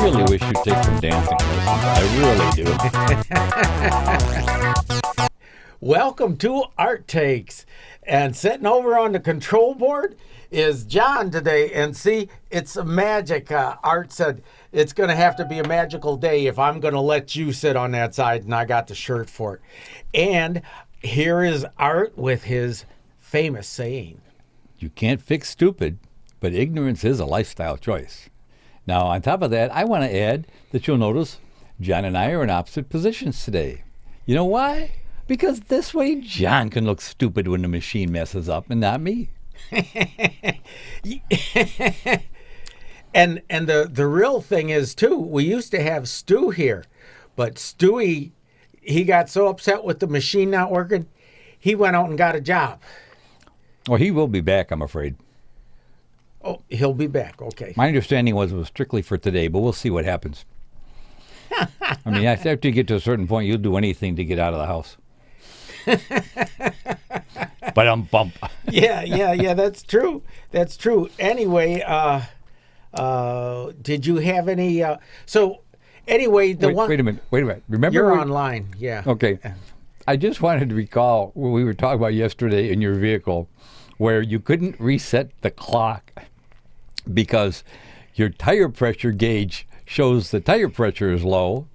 really wish you'd take some dancing lessons. I really do. Welcome to Art Takes. And sitting over on the control board is John today. And see, it's a magic. Art said it's going to have to be a magical day if I'm going to let you sit on that side, and I got the shirt for it. And here is Art with his famous saying. You can't fix stupid, but ignorance is a lifestyle choice. Now, on top of that, I want to add that you'll notice John and I are in opposite positions today. You know why? Because this way John can look stupid when the machine messes up and not me. And the real thing is, too, we used to have Stu here, but Stewie, he got so upset with the machine not working, he went out and got a job. Well, he will be back, I'm afraid. Oh, he'll be back. Okay. My understanding was it was strictly for today, but we'll see what happens. I mean, after you get to a certain point, you'll do anything to get out of the house. But bump. Yeah, that's true. That's true. Anyway, did you have any, so anyway, Wait a minute. Remember you're online, yeah. Okay. I just wanted to recall what we were talking about yesterday in your vehicle, where you couldn't reset the clock because your tire pressure gauge shows the tire pressure is low.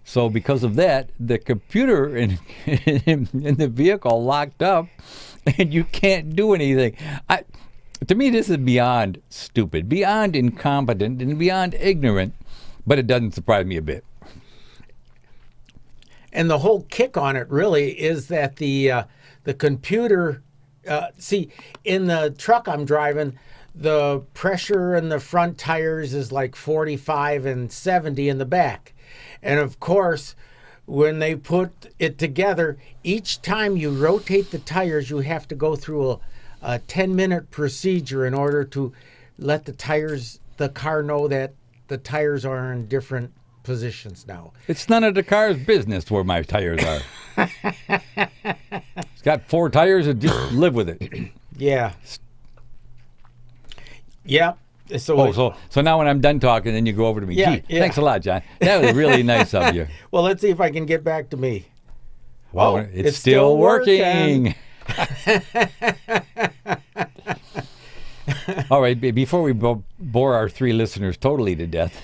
So because of that, the computer in the vehicle locked up, and you can't do anything. To me, this is beyond stupid, beyond incompetent, and beyond ignorant, but it doesn't surprise me a bit. And the whole kick on it really is that the computer, see, in the truck I'm driving, the pressure in the front tires is like 45 and 70 in the back. And of course, when they put it together, each time you rotate the tires, you have to go through a 10-minute procedure in order to let the car know that the tires are in different positions now. It's none of the car's business where my tires are. It's got 4 tires and just live with it. Yeah. Yeah. So now when I'm done talking, then you go over to me. Yeah, Gee, yeah. Thanks a lot, John. That was really nice of you. Well, let's see if I can get back to me. Well, it's still working. All right, before we bore our 3 listeners totally to death,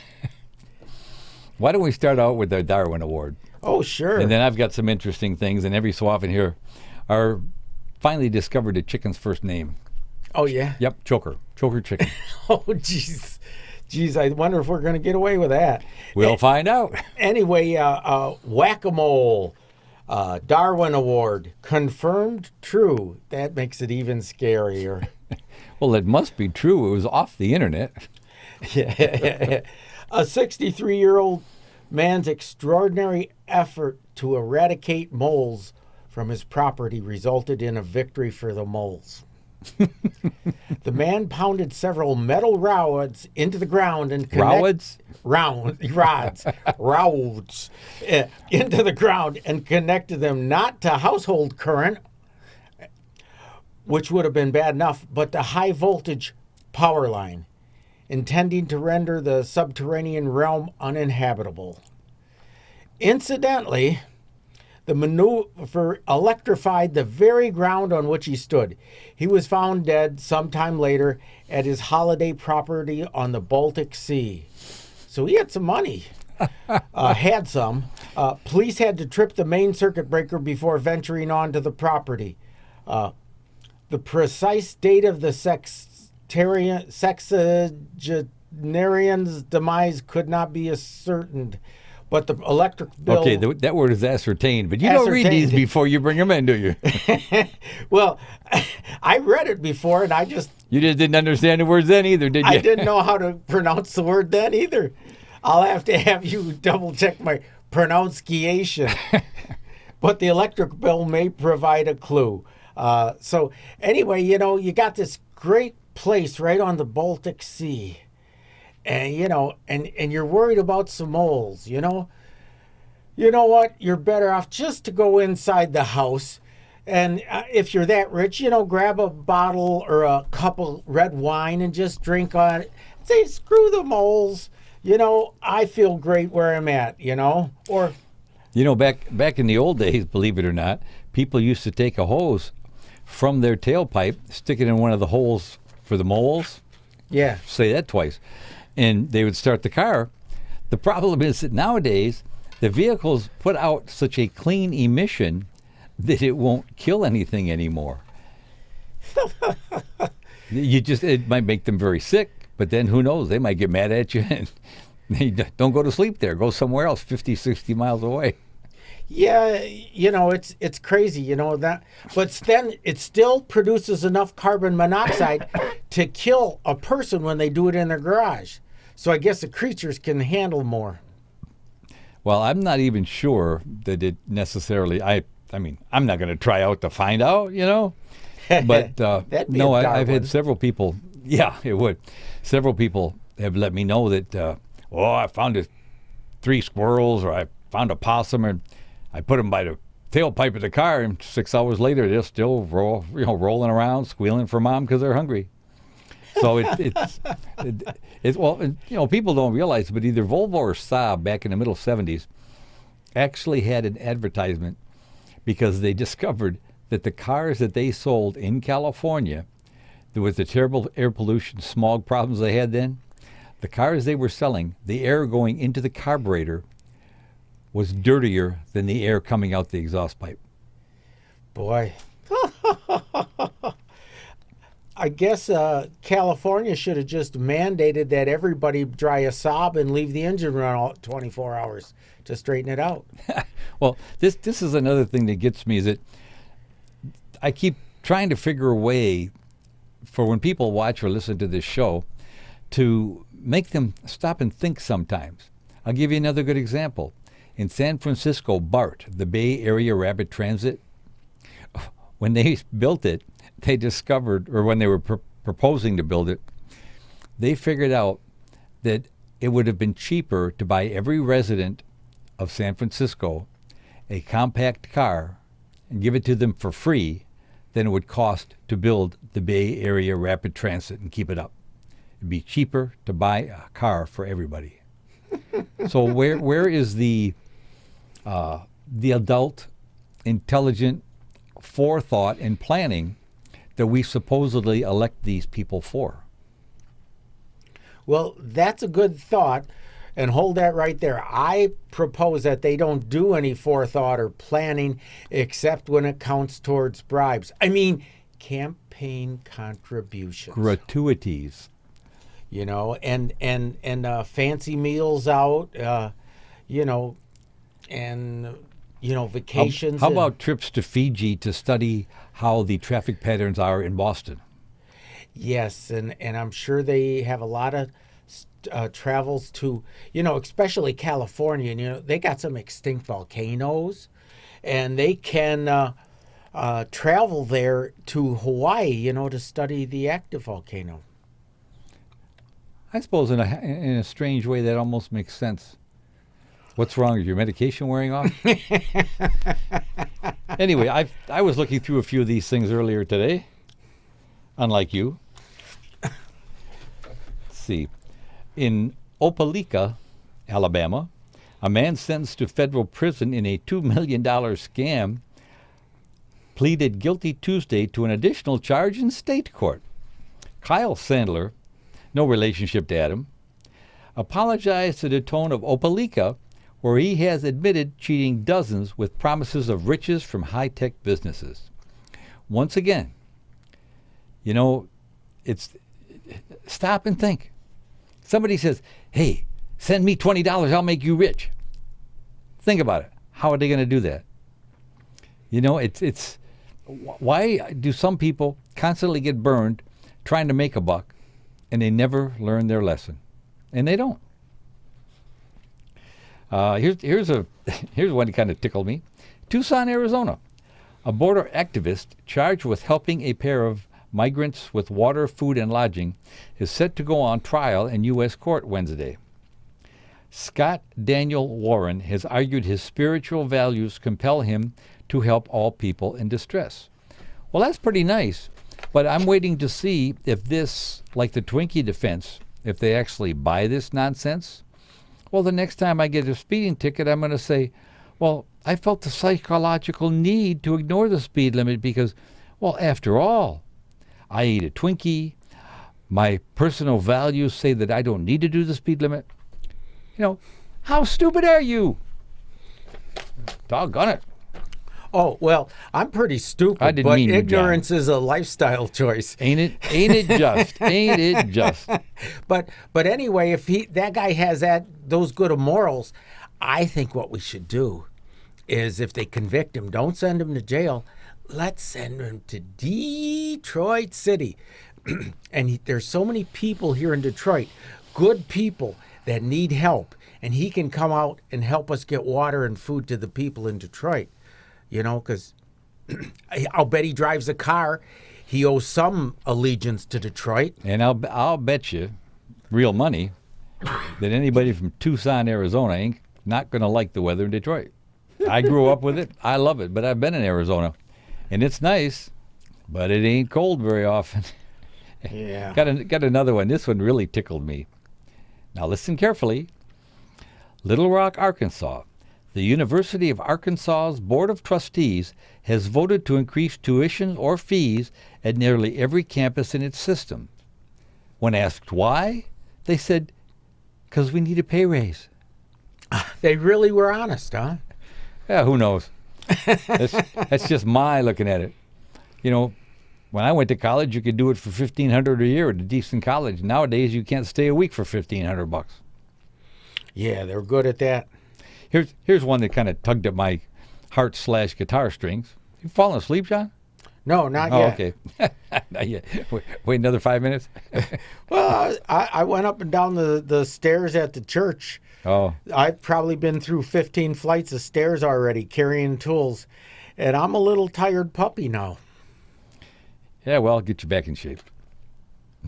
why don't we start out with the Darwin Award? Oh, sure. And then I've got some interesting things, and every so often here are finally discovered a chicken's first name. Oh, yeah? Yep, Choker chicken. Oh, jeez. Jeez, I wonder if we're going to get away with that. We'll find out. Anyway, Whack-A-Mole, Darwin Award, confirmed true. That makes it even scarier. Well, it must be true. It was off the internet. Yeah. A 63-year-old man's extraordinary effort to eradicate moles from his property resulted in a victory for the moles. The man pounded several metal rods into the ground and rods into the ground and connected them not to household current, which would have been bad enough, but to high voltage power line, intending to render the subterranean realm uninhabitable. Incidentally, the maneuver electrified the very ground on which he stood. He was found dead sometime later at his holiday property on the Baltic Sea. So he had some money. Police had to trip the main circuit breaker before venturing onto the property. The precise date of the sexagenarian's demise could not be ascertained. But the electric bill... Okay, that word is ascertained, but you don't read these before you bring them in, do you? Well, I read it before, and I just... You just didn't understand the words then either, did you? I didn't know how to pronounce the word then either. I'll have to have you double-check my pronunciation. But the electric bill may provide a clue. So anyway, you got this great place right on the Baltic Sea. And, and you're worried about some moles, You know what? You're better off just to go inside the house. And if you're that rich, grab a bottle or a cup of red wine and just drink on it. Say, screw the moles. I feel great where I'm at, or Back in the old days, believe it or not, people used to take a hose from their tailpipe, stick it in one of the holes for the moles. yeah. Say that twice. And they would start the car. The problem is that nowadays, the vehicles put out such a clean emission that it won't kill anything anymore. It might make them very sick, but then who knows? They might get mad at you and don't go to sleep there. Go somewhere else 50, 60 miles away. Yeah, it's crazy, that, but then it still produces enough carbon monoxide to kill a person when they do it in their garage. So I guess the creatures can handle more. Well, I'm not even sure that it necessarily. I mean, I'm not going to try out to find out, But That'd be no, a dark I've had one. several people. Yeah, it would. Several people have let me know that. I found 3 squirrels, or I found a possum, and I put them by the tailpipe of the car, and 6 hours later they're still rolling around, squealing for mom because they're hungry. So people don't realize, but either Volvo or Saab back in the middle 70s actually had an advertisement because they discovered that the cars that they sold in California, there was the terrible air pollution, smog problems they had then. The cars they were selling, the air going into the carburetor was dirtier than the air coming out the exhaust pipe. Boy. I guess California should have just mandated that everybody dry a Saab and leave the engine run all 24 hours to straighten it out. Well, this is another thing that gets me, is that I keep trying to figure a way for when people watch or listen to this show to make them stop and think sometimes. I'll give you another good example. In San Francisco, BART, the Bay Area Rapid Transit, when they built it, they discovered, or when they were proposing to build it, they figured out that it would have been cheaper to buy every resident of San Francisco a compact car and give it to them for free than it would cost to build the Bay Area Rapid Transit and keep it up. It'd be cheaper to buy a car for everybody. So where is the adult, intelligent forethought and planning that we supposedly elect these people for? Well, that's a good thought, and hold that right there. I propose that they don't do any forethought or planning except when it counts towards bribes. I mean, campaign contributions. Gratuities. And fancy meals out, and vacations. How about trips to Fiji to study how the traffic patterns are in Boston? Yes, and I'm sure they have a lot of travels to, especially California. They got some extinct volcanoes, and they can travel there to Hawaii, to study the active volcano. I suppose in a strange way that almost makes sense. What's wrong? Is your medication wearing off? Anyway, I was looking through a few of these things earlier today, unlike you. Let's see. In Opelika, Alabama, a man sentenced to federal prison in a $2 million scam pleaded guilty Tuesday to an additional charge in state court. Kyle Sandler, no relationship to Adam, apologized to the tone of Opelika, where he has admitted cheating dozens with promises of riches from high-tech businesses. Once again, it's stop and think. Somebody says, hey, send me $20, I'll make you rich. Think about it. How are they going to do that? It's why do some people constantly get burned trying to make a buck and they never learn their lesson? And they don't. Here's one that kind of tickled me. Tucson, Arizona. A border activist charged with helping a pair of migrants with water, food, and lodging is set to go on trial in U.S. court Wednesday. Scott Daniel Warren has argued his spiritual values compel him to help all people in distress. Well, that's pretty nice, but I'm waiting to see if this, like the Twinkie defense, if they actually buy this nonsense, Well, the next time I get a speeding ticket, I'm going to say, well, I felt the psychological need to ignore the speed limit because, well, after all, I ate a Twinkie. My personal values say that I don't need to do the speed limit. How stupid are you? Doggone it. Oh, well, I'm pretty stupid, I didn't but mean you, John. ignorance is a lifestyle choice. Ain't it just? Ain't it just? But anyway, if that guy has those good of morals, I think what we should do is if they convict him, don't send him to jail. Let's send him to Detroit City. And there's so many people here in Detroit, good people that need help. And he can come out and help us get water and food to the people in Detroit. Because I'll bet he drives a car. He owes some allegiance to Detroit. And I'll bet you, real money, that anybody from Tucson, Arizona ain't not going to like the weather in Detroit. I grew up with it. I love it. But I've been in Arizona. And it's nice, but it ain't cold very often. Yeah. Got another one. This one really tickled me. Now listen carefully. Little Rock, Arkansas. The University of Arkansas's Board of Trustees has voted to increase tuition or fees at nearly every campus in its system. When asked why, they said, because we need a pay raise. They really were honest, huh? Yeah, who knows? That's just my looking at it. When I went to college, you could do it for $1,500 a year at a decent college. Nowadays, you can't stay a week for $1,500. Yeah, they're good at that. Here's one that kind of tugged at my heart/guitar strings. You falling asleep, John? No, not Oh, yet. okay. Not yet. Wait another 5 minutes? Well, I went up and down the stairs at the church. Oh. I've probably been through 15 flights of stairs already, carrying tools. And I'm a little tired puppy now. Yeah, well, get you back in shape.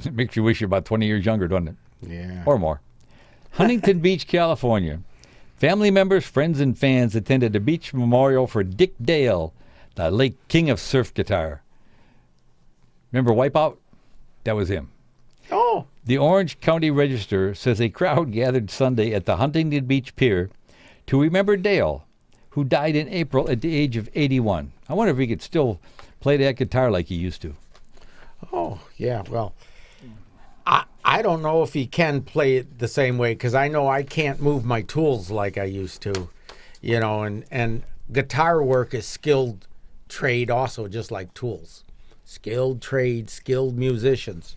It makes you wish you're about 20 years younger, doesn't it? Yeah. Or more. Huntington Beach, California. Family members, friends, and fans attended a beach memorial for Dick Dale, the late king of surf guitar. Remember Wipeout? That was him. Oh. The Orange County Register says a crowd gathered Sunday at the Huntington Beach Pier to remember Dale, who died in April at the age of 81. I wonder if he could still play that guitar like he used to. Oh, yeah. Well, I don't know if he can play it the same way because I know I can't move my tools like I used to, and guitar work is skilled trade also, just like tools. Skilled trade, skilled musicians.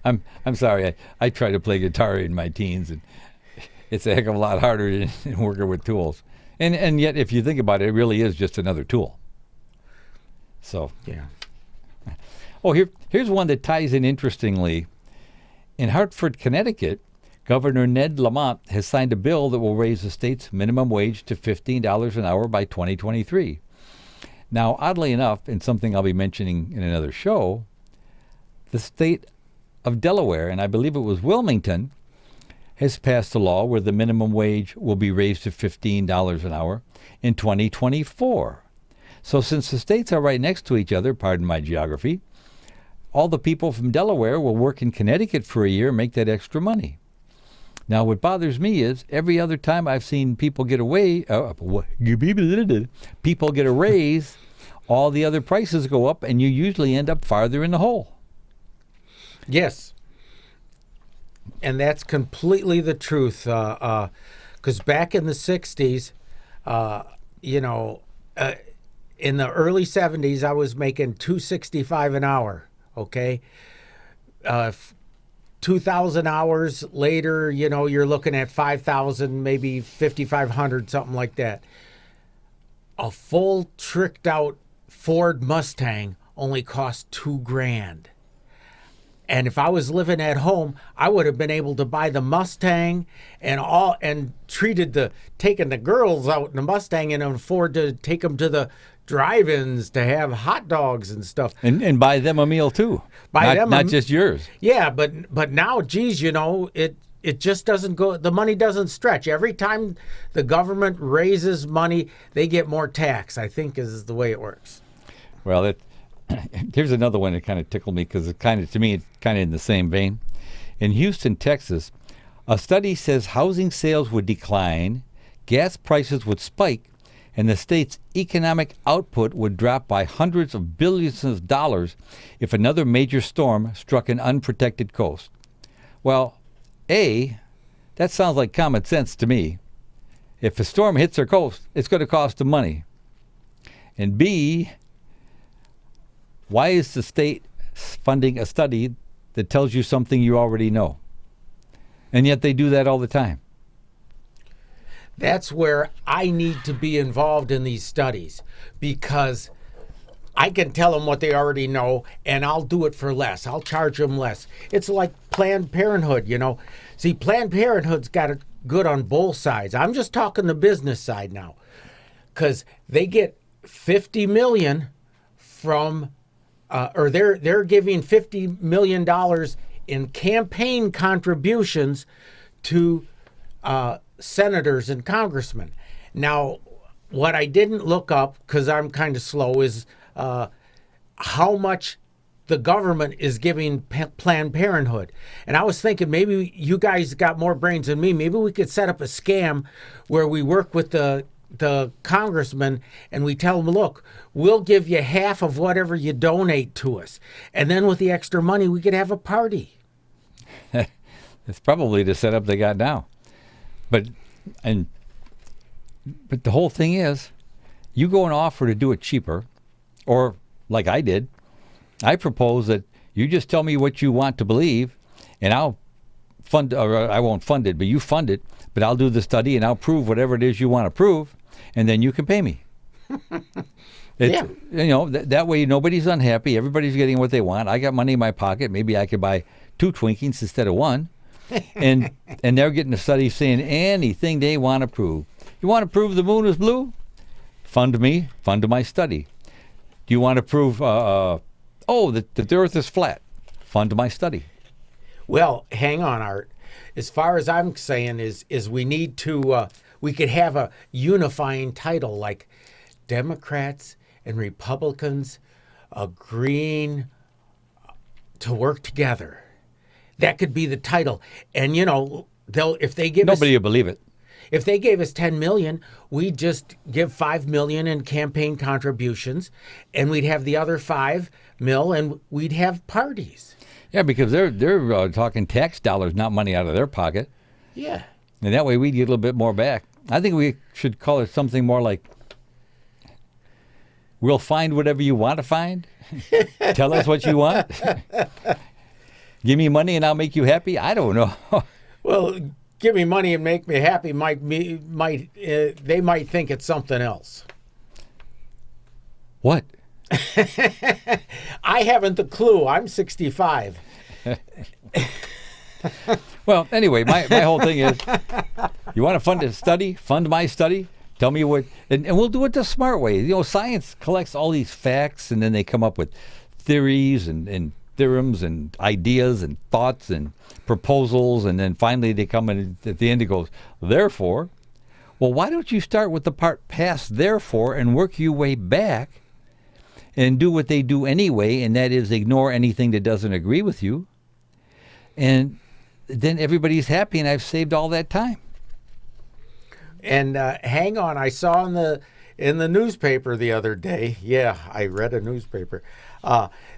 I'm sorry. I tried to play guitar in my teens, and it's a heck of a lot harder than working with tools. And yet, if you think about it, it really is just another tool. So yeah. Oh, here's one that ties in interestingly. In Hartford, Connecticut, Governor Ned Lamont has signed a bill that will raise the state's minimum wage to $15 an hour by 2023. Now, oddly enough, and something I'll be mentioning in another show, the state of Delaware, and I believe it was Wilmington, has passed a law where the minimum wage will be raised to $15 an hour in 2024. So since the states are right next to each other, pardon my geography, all the people from Delaware will work in Connecticut for a year and make that extra money. Now, what bothers me is every other time I've seen people get people get a raise, all the other prices go up, and you usually end up farther in the hole. Yes. And that's completely the truth. Because back in the 60s, in the early 70s, I was making $2.65 an hour. Okay. 2,000 hours later, you're looking at 5,000, maybe 5,500, something like that. A full tricked out Ford Mustang only cost $2,000. And if I was living at home, I would have been able to buy the Mustang and taken the girls out in the Mustang and afford to take them to the drive-ins to have hot dogs and stuff. And buy them a meal too. Not just yours. Yeah, but now, geez, it just doesn't go. The money doesn't stretch. Every time the government raises money, they get more tax, I think is the way it works. Well, here's another one that kind of tickled me because to me, it's kind of in the same vein. In Houston, Texas, A study says housing sales would decline, gas prices would spike, and the state's economic output would drop by hundreds of billions of dollars if another major storm struck an unprotected coast. Well, A, that sounds like common sense to me. If a storm hits our coast, it's going to cost them money. And B, why is the state funding a study that tells you something you already know? And yet they do that all the time. That's where I need to be involved in these studies, because I can tell them what they already know, and I'll do it for less. I'll charge them less. It's like Planned Parenthood, you know. See, Planned Parenthood's got it good on both sides. I'm just talking the business side now, because they get $50 million from, or they're giving $50 million in campaign contributions to senators and congressmen. Now, what I didn't look up, because I'm kind of slow, is how much the government is giving Planned Parenthood. And I was thinking, maybe you guys got more brains than me. Maybe we could set up a scam where we work with the congressman and we tell them, look, we'll give you half of whatever you donate to us. And then with the extra money, we could have a party. It's probably the setup they got now. But the whole thing is, you go and offer to do it cheaper, or like I did, I propose that you just tell me what you want to believe, and I'll fund, or I won't fund it, but you fund it, but I'll do the study and I'll prove whatever it is you want to prove, and then you can pay me. Yeah. You know, that way nobody's unhappy. Everybody's getting what they want. I got money in my pocket. Maybe I could buy 2 Twinkies instead of 1. And they're getting a study saying anything they want to prove. You want to prove the moon is blue? Fund me. Fund my study. Do you want to prove, that the earth is flat? Fund my study. Well, hang on, Art. As far as I'm saying is we need to, we could have a unifying title like Democrats and Republicans agreeing to work together. That could be the title. And, you know, if they give Nobody will believe it. If they gave us $10 million, we'd just give $5 million in campaign contributions, and we'd have the other $5 million, and we'd have parties. Yeah, because they're talking tax dollars, not money out of their pocket. Yeah. And that way we'd get a little bit more back. I think we should call it something more like, we'll find whatever you want to find. Tell us what you want. Give me money and I'll make you happy. I don't know. Well, give me money and make me happy they might think it's something else. What? I haven't the clue. I'm 65. Well, anyway, my whole thing is, you want to fund a study? Fund my study. Tell me what, and we'll do it the smart way. You know, science collects all these facts, and then they come up with theories and theorems and ideas and thoughts and proposals, and then finally they come in at the end it goes, therefore. Well, why don't you start with the part past therefore and work your way back and do what they do anyway, and that is ignore anything that doesn't agree with you, and then everybody's happy, and I've saved all that time. And hang on, I saw in the newspaper the other day. Yeah, I read a newspaper.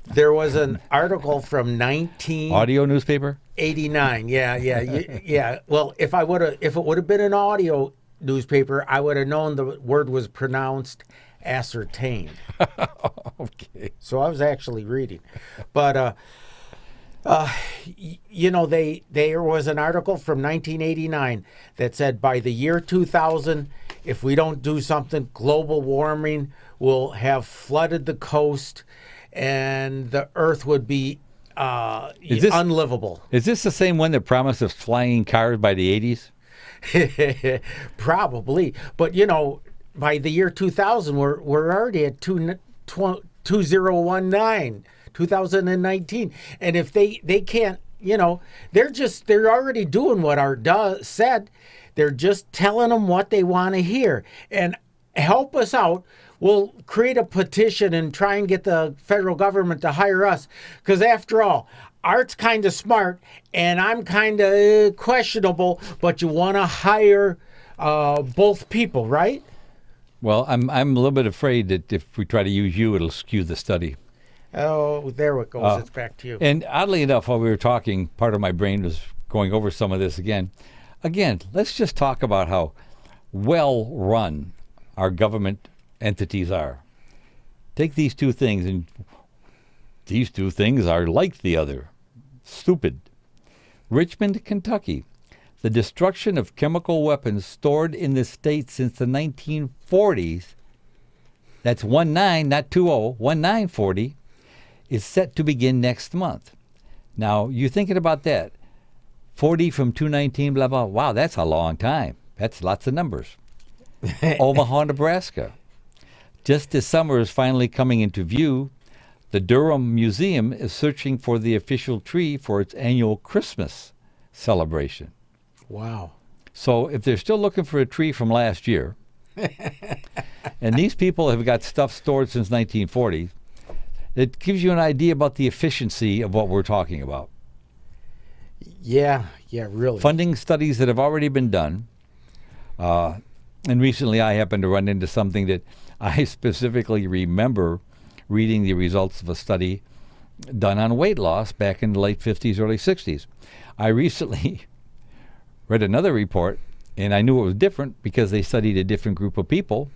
There was an article from Audio newspaper? 89. Yeah. Well, if it would have been an audio newspaper, I would have known the word was pronounced ascertained. Okay. So I was actually reading, but you know, there was an article from 1989 that said by the year 2000, if we don't do something, global warming will have flooded the coast, and the earth would be unlivable. Is this the same one that promised us flying cars by the 80s? Probably, but you know, by the year 2000, we're already at 2019, and if they can't, you know, they're already doing what Art said. They're just telling them what they want to hear. And help us out. We'll create a petition and try and get the federal government to hire us, because after all, Art's kind of smart and I'm kind of questionable, but you want to hire both people, right? Well, I'm a little bit afraid that if we try to use you, it'll skew the study. Oh, there it goes. It's back to you. And oddly enough, while we were talking, part of my brain was going over some of this again. Again, let's just talk about how well run our government entities are. Take these two things, and these two things are like the other. Stupid. Richmond, Kentucky. The destruction of chemical weapons stored in the state since the 1940s, that's 19, not 20, 1940, is set to begin next month. Now, you're thinking about that. 40 from 219, blah, blah. Wow, that's a long time. That's lots of numbers. Omaha, Nebraska. Just as summer is finally coming into view, the Durham Museum is searching for the official tree for its annual Christmas celebration. Wow. So if they're still looking for a tree from last year, and these people have got stuff stored since 1940, it gives you an idea about the efficiency of what we're talking about. Yeah, really. Funding studies that have already been done. And recently I happened to run into something that I specifically remember reading the results of a study done on weight loss back in the late 50s, early 60s. I recently read another report, and I knew it was different because they studied a different group of people,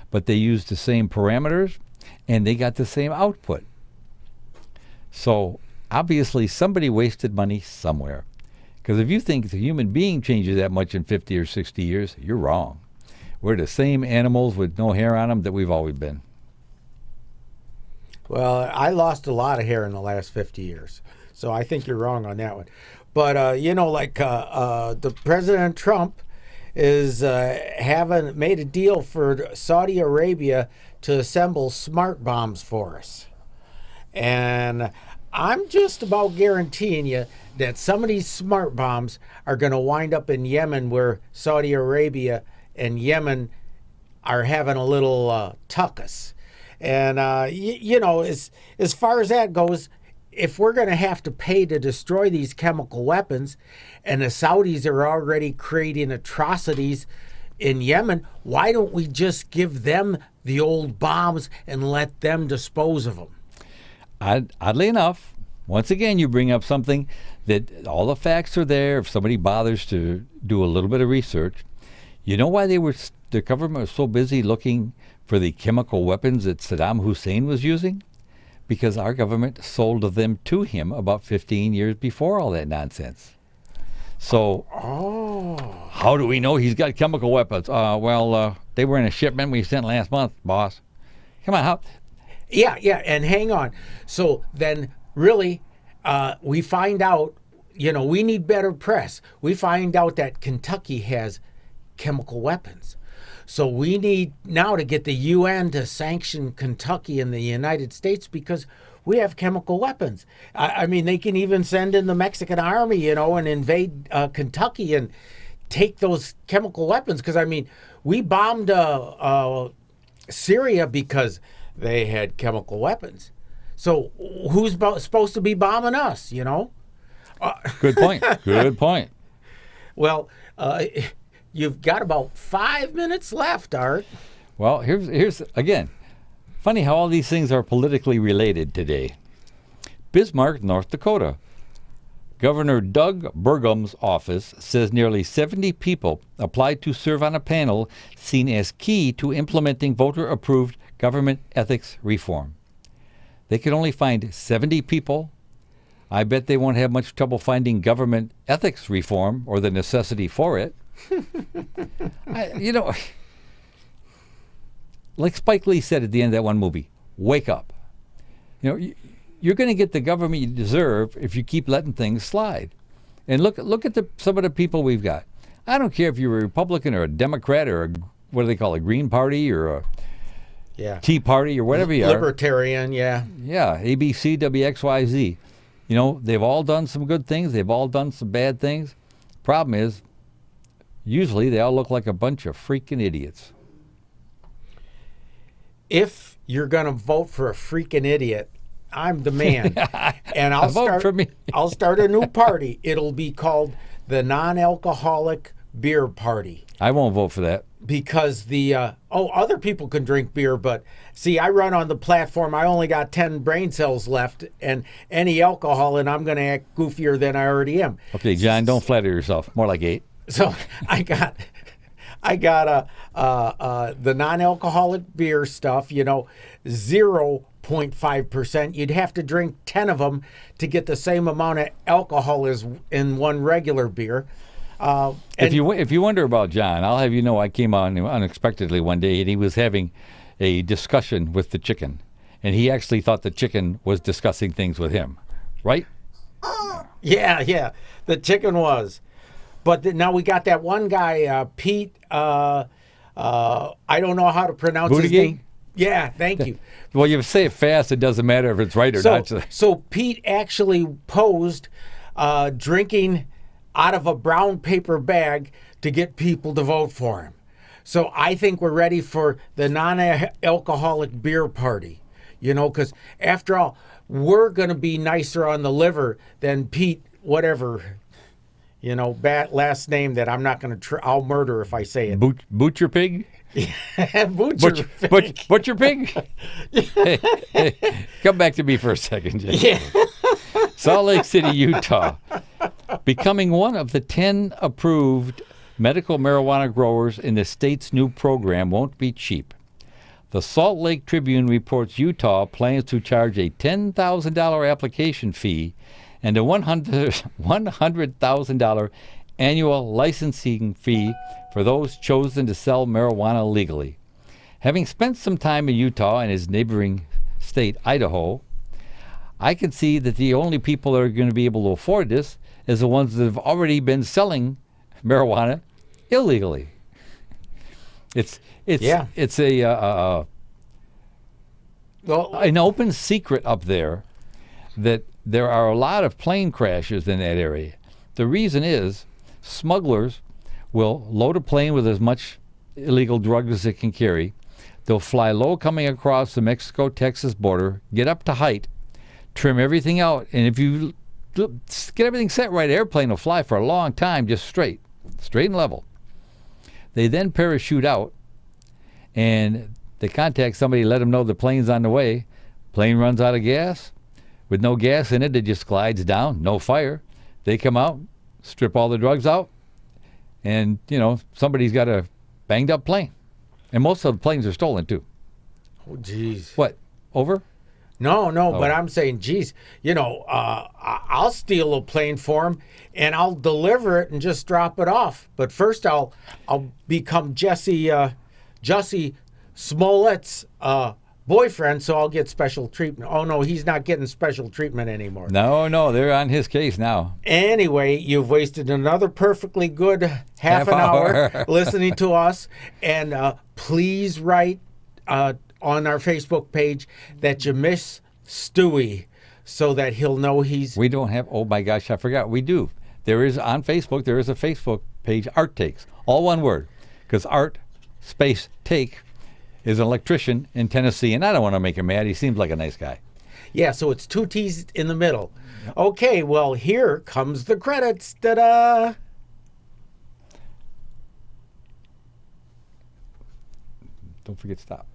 but they used the same parameters, and they got the same output. So obviously somebody wasted money somewhere. Because if you think the human being changes that much in 50 or 60 years, you're wrong. We're the same animals with no hair on them that we've always been. Well, I lost a lot of hair in the last 50 years, so I think you're wrong on that one. But, the President Trump is made a deal for Saudi Arabia to assemble smart bombs for us. And I'm just about guaranteeing you that some of these smart bombs are going to wind up in Yemen, where Saudi Arabia and Yemen are having a little tuckus. And, as far as that goes, if we're going to have to pay to destroy these chemical weapons, and the Saudis are already creating atrocities in Yemen, why don't we just give them the old bombs and let them dispose of them? Oddly enough, once again, you bring up something that all the facts are there. If somebody bothers to do a little bit of research, you know why the government was so busy looking for the chemical weapons that Saddam Hussein was using? Because our government sold them to him about 15 years before all that nonsense. So, how do we know he's got chemical weapons? They were in a shipment we sent last month, boss. Come on, how? Yeah, and hang on. So then, really, we find out, we need better press. We find out that Kentucky has chemical weapons. So we need now to get the UN to sanction Kentucky and the United States because we have chemical weapons. I mean, they can even send in the Mexican army, and invade Kentucky and take those chemical weapons. Because, I mean, we bombed Syria because they had chemical weapons. So who's supposed to be bombing us, Good point. Good point. Well, you've got about 5 minutes left, Art. Well, here's again, funny how all these things are politically related today. Bismarck, North Dakota. Governor Doug Burgum's office says nearly 70 people applied to serve on a panel seen as key to implementing voter-approved government ethics reform. They could only find 70 people. I bet they won't have much trouble finding government ethics reform or the necessity for it. Like Spike Lee said at the end of that one movie, wake up. You're going to get the government you deserve if you keep letting things slide. And look at some of the people we've got. I don't care if you're a Republican or a Democrat or what do they call it, a Green Party or a Tea Party or whatever you are. Libertarian, yeah. Yeah, ABC, WXYZ. They've all done some good things. They've all done some bad things. Problem is, usually they all look like a bunch of freaking idiots. If you're going to vote for a freaking idiot, I'm the man. And Vote for me. I'll start a new party. It'll be called the Non-Alcoholic Beer Party. I won't vote for that. Because other people can drink beer, but see, I run on the platform. I only got 10 brain cells left, and any alcohol, and I'm going to act goofier than I already am. Okay, John, don't flatter yourself. More like 8. So I got the non-alcoholic beer stuff. 0.5%. You'd have to drink 10 of them to get the same amount of alcohol as in one regular beer. If you wonder about John, I'll have you know I came on unexpectedly one day, and he was having a discussion with the chicken, and he actually thought the chicken was discussing things with him, right? Yeah, the chicken was. But now we got that one guy, Pete. I don't know how to pronounce his name. Yeah, thank you. Well, you say it fast; it doesn't matter if it's right or not. So Pete actually posed drinking out of a brown paper bag to get people to vote for him. So I think we're ready for the non-alcoholic beer party, because after all, we're going to be nicer on the liver than Pete, whatever, bad last name that I'm not going to, I'll murder if I say it. Butcher pig? Butcher pig? Hey, come back to me for a second, Jay. Yeah. Salt Lake City, Utah, becoming one of the 10 approved medical marijuana growers in the state's new program won't be cheap. The Salt Lake Tribune reports Utah plans to charge a $10,000 application fee and a $100,000 annual licensing fee for those chosen to sell marijuana legally. Having spent some time in Utah and his neighboring state, Idaho, I can see that the only people that are going to be able to afford this is the ones that have already been selling marijuana illegally. It's an open secret up there that there are a lot of plane crashes in that area. The reason is smugglers will load a plane with as much illegal drugs as it can carry. They'll fly low coming across the Mexico-Texas border, get up to height, trim everything out, and if you get everything set right, the airplane will fly for a long time just straight and level. They then parachute out, and they contact somebody, let them know the plane's on the way. Plane runs out of gas. With no gas in it, it just glides down, no fire. They come out, strip all the drugs out, and, somebody's got a banged up plane. And most of the planes are stolen, too. Oh, geez. What, over? No, but I'm saying, geez, I'll steal a plane for him, and I'll deliver it and just drop it off. But first, I'll become Jussie Smollett's boyfriend, so I'll get special treatment. Oh, no, he's not getting special treatment anymore. No, they're on his case now. Anyway, you've wasted another perfectly good half an hour listening to us, and please write on our Facebook page that you miss Stewie so that he'll know he's... We don't have... Oh, my gosh, I forgot. We do. There is on Facebook, there is a Facebook page, Art Takes. All one word. Because Art space Take is an electrician in Tennessee, and I don't want to make him mad. He seems like a nice guy. Yeah, so it's 2 T's in the middle. Okay, well, here comes the credits. Ta-da! Don't forget to stop.